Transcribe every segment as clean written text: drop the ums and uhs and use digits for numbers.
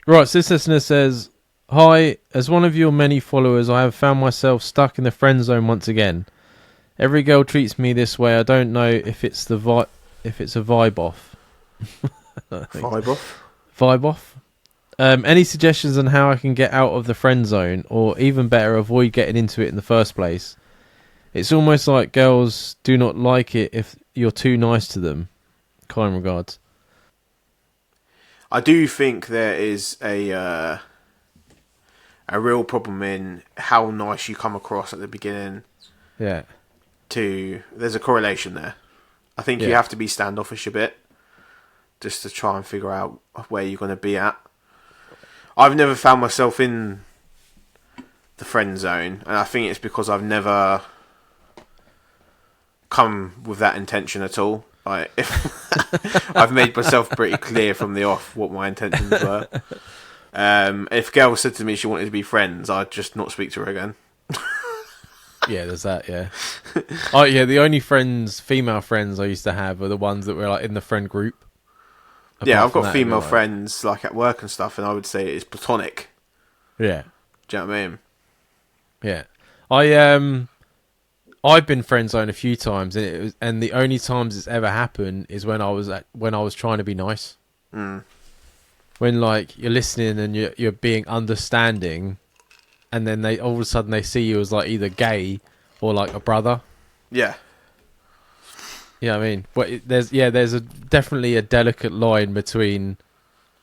Right, so this listener says, "Hi, as one of your many followers, I have found myself stuck in the friend zone once again. Every girl treats me this way. I don't know if it's a vibe off. Vibe off. Vibe off. Any suggestions on how I can get out of the friend zone, or even better, avoid getting into it in the first place? It's almost like girls do not like it if you're too nice to them. Kind regards." I do think there is a real problem in how nice you come across at the beginning. Yeah. There's a correlation there. I think you have to be standoffish a bit just to try and figure out where you're going to be at. I've never found myself in the friend zone, and I think it's because I've never come with that intention at all. Like, I've made myself pretty clear from the off what my intentions were. If a girl said to me she wanted to be friends, I'd just not speak to her again. Yeah, there's that, yeah. Oh, yeah, the only female friends I used to have were the ones that were like in the friend group. Yeah, I've got female friends like at work and stuff, and I would say it's platonic. Yeah. Do you know what I mean? Yeah. I've been friend zoned a few times, and the only times it's ever happened is when I was trying to be nice. Mm. When like you're listening and you're being understanding, and then all of a sudden they see you as like either gay or like a brother. Yeah. Yeah, I mean, but there's definitely a delicate line between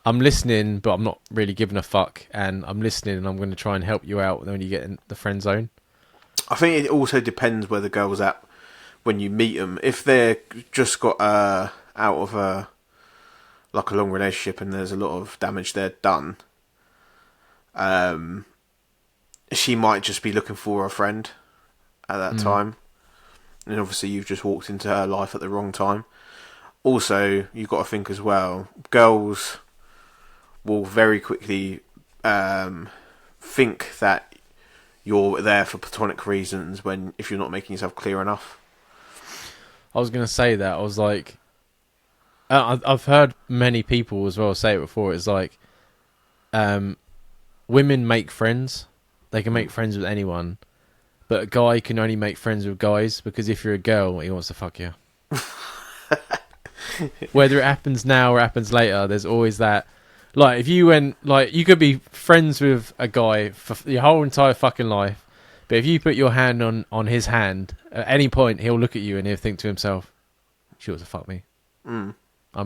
I'm listening, but I'm not really giving a fuck, and I'm listening and I'm going to try and help you out when you get in the friend zone. I think it also depends where the girl's at when you meet them. If they're just got out of a long relationship and there's a lot of damage there done, she might just be looking for a friend at that time. And obviously you've just walked into her life at the wrong time. Also, you've got to think as well, girls will very quickly think that you're there for platonic reasons if you're not making yourself clear enough. I was going to say that. I was like, I've heard many people as well say it before. It's like, women make friends. They can make friends with anyone. But a guy can only make friends with guys because if you're a girl, he wants to fuck you. Whether it happens now or happens later, there's always that. Like, if you went, like, you could be friends with a guy for your whole entire fucking life, but if you put your hand on his hand, at any point, he'll look at you and he'll think to himself, she wants to fuck me. I'm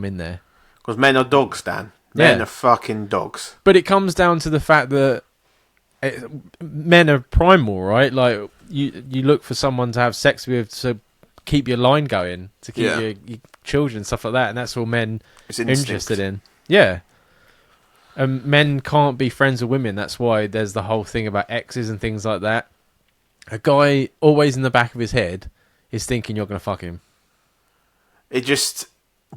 in there. Because men are dogs, Dan. Men are fucking dogs. But it comes down to the fact that men are primal, right? Like, you look for someone to have sex with to keep your line going, to keep your children, stuff like that, and that's all men are interested in. Yeah. Men can't be friends with women. That's why there's the whole thing about exes and things like that. A guy always in the back of his head is thinking you're going to fuck him. It just...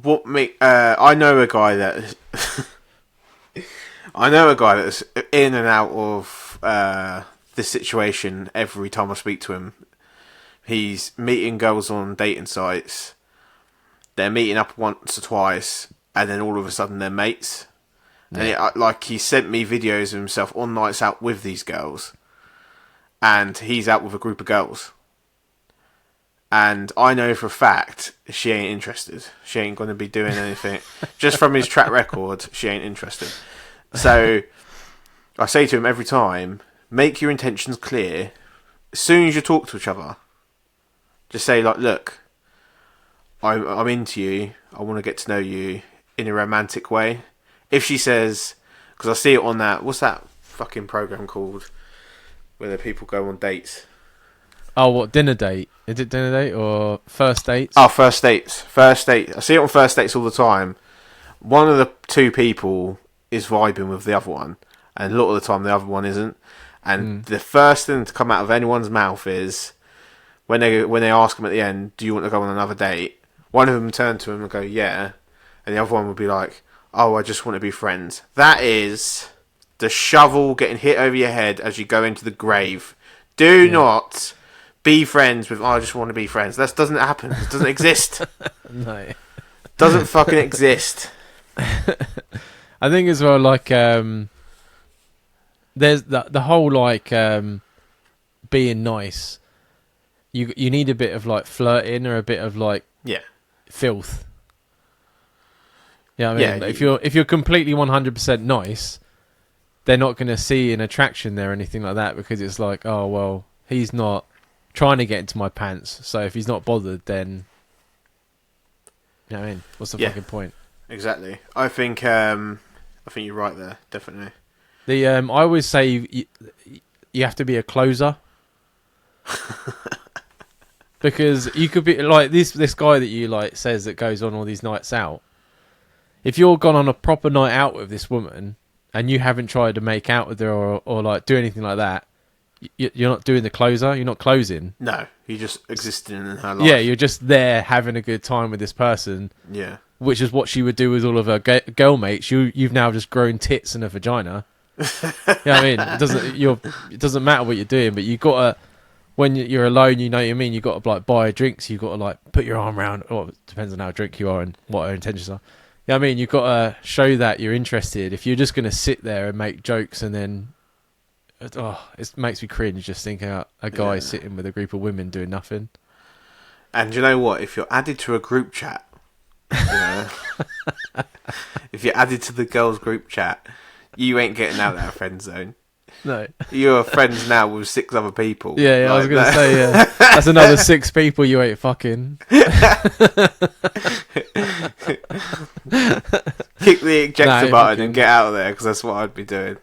I know a guy that... I know a guy that's in and out of this situation every time I speak to him. He's meeting girls on dating sites. They're meeting up once or twice, and then all of a sudden they're mates. Yeah. And he sent me videos of himself on nights out with these girls, and he's out with a group of girls. And I know for a fact she ain't interested. She ain't going to be doing anything. Just from his track record, she ain't interested. So I say to him every time, make your intentions clear. As soon as you talk to each other, just say, like, look, I'm into you. I want to get to know you in a romantic way. If she says, because I see it on that, what's that fucking program called, where the people go on dates? Oh, what, Dinner Date? Is it Dinner Date or First Dates? Oh, First Dates. First Date. I see it on First Dates all the time. One of the two people is vibing with the other one, and a lot of the time the other one isn't. And the first thing to come out of anyone's mouth is, when they ask them at the end, do you want to go on another date? One of them turn to him and go, yeah. And the other one would be like, oh, I just want to be friends. That is the shovel getting hit over your head as you go into the grave. Do not be friends with. Oh, I just want to be friends. That doesn't happen. It doesn't exist. No. Doesn't fucking exist. I think as well, like, there's the whole like being nice. You need a bit of like flirting or a bit of like filth. Yeah, you know what I mean, if you're completely 100% nice, they're not going to see an attraction there or anything like that, because it's like, oh well, he's not trying to get into my pants, so if he's not bothered, then you know what I mean, what's the fucking point? Exactly. I think you're right there, definitely. I always say you have to be a closer. Because you could be like this guy that you like says that goes on all these nights out. If you're gone on a proper night out with this woman and you haven't tried to make out with her or like do anything like that, you're not doing the closer. You're not closing. No, you're just existing in her life. Yeah, you're just there having a good time with this person. Yeah, which is what she would do with all of her girl mates. You've now just grown tits and a vagina. You know what I mean? It doesn't matter what you're doing, but you gotta. When you're alone, you know what I mean. You got to like buy drinks. You got to like put your arm around. Or it depends on how drunk you are and what her intentions are. You know what I mean? You've got to show that you're interested. If you're just going to sit there and make jokes and then, it makes me cringe just thinking about a guy sitting with a group of women doing nothing. And you know what? If you're added to a group chat, if you're added to the girls' group chat, you ain't getting out of that friend zone. No. You're friends now with 6 other people. Yeah, I was going to say, that's another 6 people you ain't fucking. Kick the ejector button and get out of there, because that's what I'd be doing.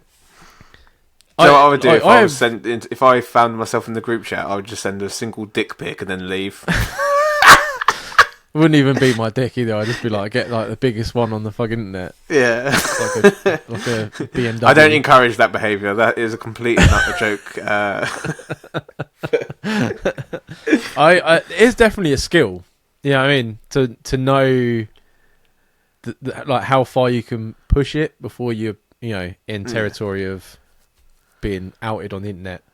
Do you know what I would do if I found myself in the group chat? I would just send a single dick pic and then leave. Wouldn't even be my dick either. I'd just be like, get like the biggest one on the fucking internet. Yeah. Like a BMW. I don't encourage that behaviour. That is a complete and utter joke. It's definitely a skill. You know what I mean? To know like how far you can push it before you're in territory of being outed on the internet.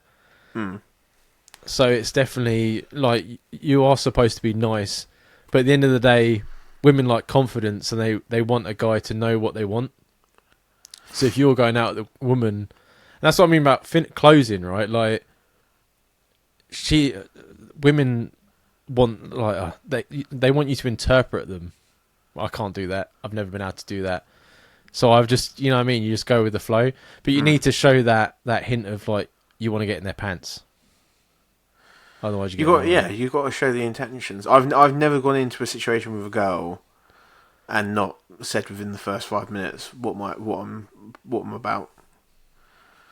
So it's definitely like you are supposed to be nice. But at the end of the day, women like confidence, and they want a guy to know what they want. So if you're going out with a woman, and that's what I mean about closing, right? Like, women want like they want you to interpret them. I can't do that. I've never been able to do that. So I've just, you know what I mean? You just go with the flow, but you need to show that hint of like you want to get in their pants. Otherwise, you got to show the intentions. I've never gone into a situation with a girl and not said within the first 5 minutes what I'm about.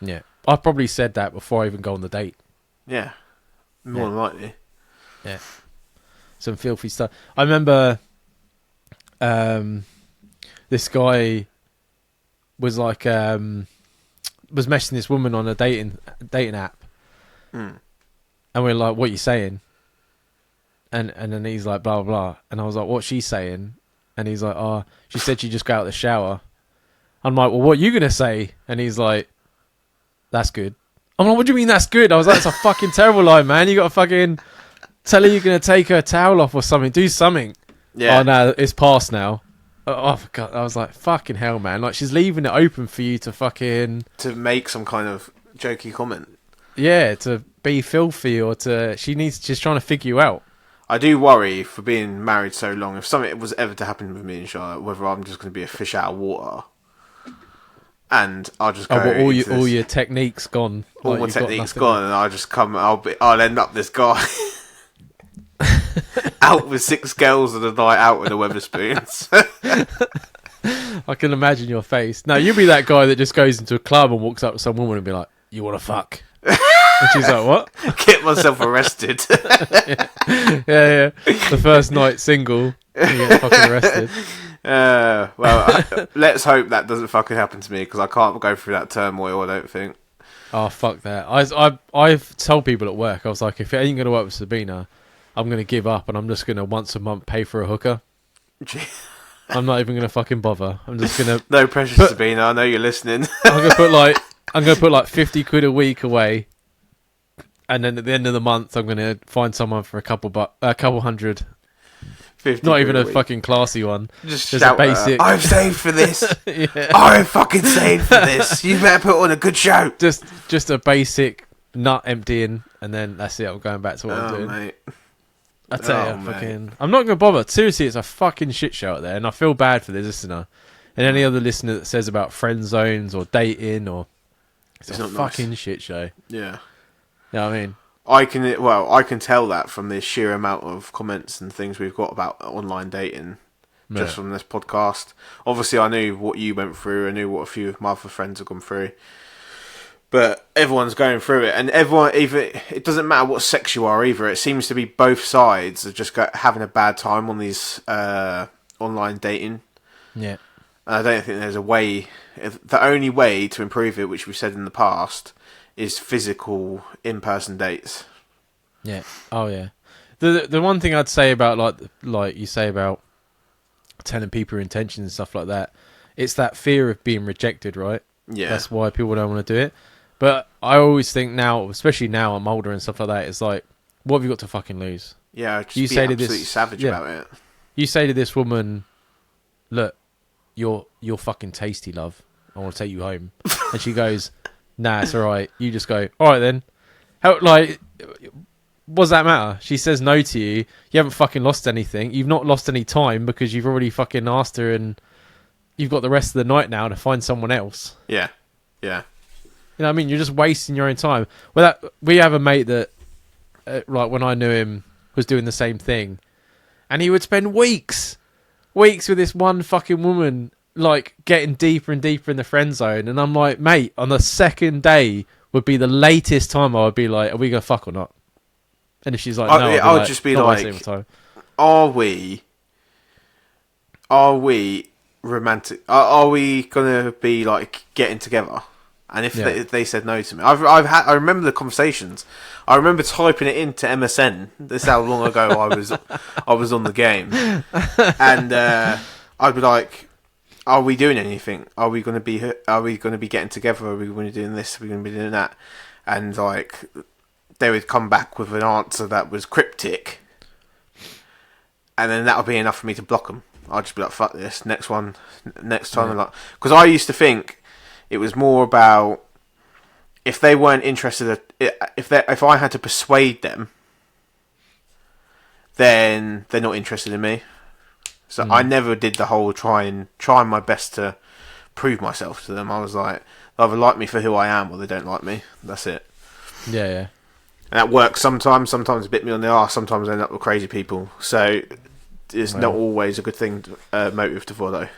Yeah, I've probably said that before I even go on the date. Yeah, more than likely. Yeah, some filthy stuff. I remember, this guy was like was messaging this woman on a dating app. And we're like, what are you saying? And then he's like, blah, blah, blah. And I was like, what's she saying? And he's like, oh, she said she just got out of the shower. I'm like, well, what are you going to say? And he's like, that's good. I'm like, what do you mean that's good? I was like, that's a fucking terrible line, man. You got to fucking tell her you're going to take her towel off or something. Do something. Yeah. Oh, no, it's past now. Oh, God. I was like, fucking hell, man. Like, she's leaving it open for you to fucking... to make some kind of jokey comment. Yeah, to be filthy or to... she's trying to figure you out. I do worry, for being married so long, if something was ever to happen with me and Charlotte, whether I'm just going to be a fish out of water. And I'll just go... all your techniques gone. All my techniques gone, and I'll just come... I'll end up this guy... out with 6 girls on a night out with the Weatherspoons. I can imagine your face. No, you'll be that guy that just goes into a club and walks up to some woman and be like, you want to fuck? And she's like, what? Get myself arrested. yeah. The first night single, you get fucking arrested. Let's hope that doesn't fucking happen to me, because I can't go through that turmoil, I don't think. Oh, fuck that. I've told people at work, I was like, if it ain't going to work with Sabina, I'm going to give up and I'm just going to once a month pay for a hooker. I'm not even going to fucking bother. I'm just going to... No pressure, Sabina. I know you're listening. I'm going to put like 50 quid a week away, and then at the end of the month, I'm gonna find someone for a couple hundred. 50 Not even a week. fucking classy one. Just Just shout a basic. I've saved for this. Yeah. I've fucking saved for this. You better put on a good show. Just a basic nut emptying, and then that's it. I'm going back to what I'm doing. Mate. I tell you, mate. fucking. I'm not gonna bother. Seriously, it's a fucking shit show out there, and I feel bad for the listener and any other listener that says about friend zones or dating or. It's a not fucking nice. shit show. Yeah. You know what I mean? I can tell that from the sheer amount of comments and things we've got about online dating just from this podcast. Obviously, I knew what you went through. I knew what a few of my other friends have gone through. But everyone's going through it, and it doesn't matter what sex you are either. It seems to be both sides are just having a bad time on these online dating. Yeah. And I don't think there's a way. The only way to improve it, which we've said in the past, is physical in-person dates. Yeah. Oh yeah. The one thing I'd say about like you say about telling people your intentions and stuff like that, it's that fear of being rejected, right? Yeah. That's why people don't want to do it. But I always think now, especially now I'm older and stuff like that, it's like, what have you got to fucking lose? Yeah, just You be say to absolutely this- savage yeah. about it. You say to this woman, look, you're fucking tasty, love. I want to take you home. And she goes, nah, it's all right. You just go, all right then. How, like, what does that matter? She says no to you. You haven't fucking lost anything. You've not lost any time because you've already fucking asked her, and you've got the rest of the night now to find someone else. Yeah. Yeah. You know what I mean? You're just wasting your own time. Well, we have a mate that, like, when I knew him, was doing the same thing. And he would spend weeks with this one fucking woman, like, getting deeper and deeper in the friend zone. And I'm like, mate, on the second day would be the latest time I would be like, are we going to fuck or not? And if she's like, no, I would just be "Not like, wasting my time." Are we romantic? Are we gonna be like getting together? And if they said no to me, I remember the conversations. I remember typing it into MSN. This is how long ago I was on the game, and I'd be like, "Are we doing anything? Are we going to be getting together? Are we going to be doing this? Are we going to be doing that?" And like, they would come back with an answer that was cryptic, and then that would be enough for me to block them. I'd just be like, "Fuck this! Next time." I'm like, because I used to think it was more about if they weren't interested, if I had to persuade them, then they're not interested in me. So I never did the whole trying my best to prove myself to them. I was like, they either like me for who I am or they don't like me. That's it. Yeah, yeah. And that works sometimes. Sometimes it bit me on the arse. Sometimes I end up with crazy people. So it's not always a good thing, motive to follow.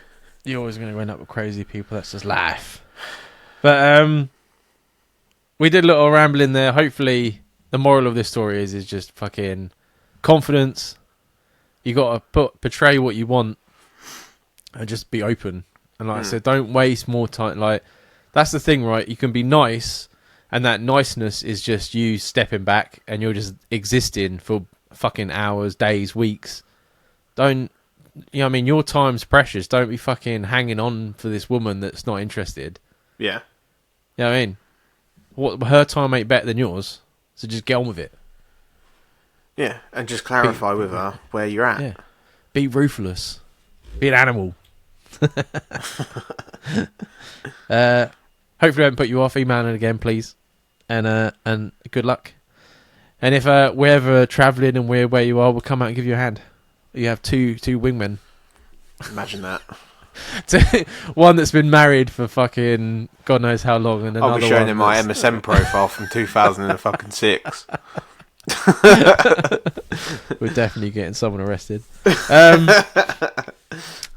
You're always going to end up with crazy people. That's just life. But we did a little rambling there. Hopefully, the moral of this story is just fucking confidence. You got to portray what you want and just be open. And like I said, don't waste more time. Like, that's the thing, right? You can be nice, and that niceness is just you stepping back and you're just existing for fucking hours, days, weeks. Don't, you know what I mean? Your time's precious. Don't be fucking hanging on for this woman that's not interested. Yeah. You know what I mean? Her time ain't better than yours, so just get on with it. Yeah, and just clarify with her where you're at. Yeah. Be ruthless. Be an animal. Hopefully I haven't put you off. Emailing again, please. And good luck. And if we're ever travelling and we're where you are, we'll come out and give you a hand. You have two wingmen. Imagine that. One that's been married for fucking God knows how long, and another I'll be showing one him my that's- MSN profile from 2006. We're definitely getting someone arrested.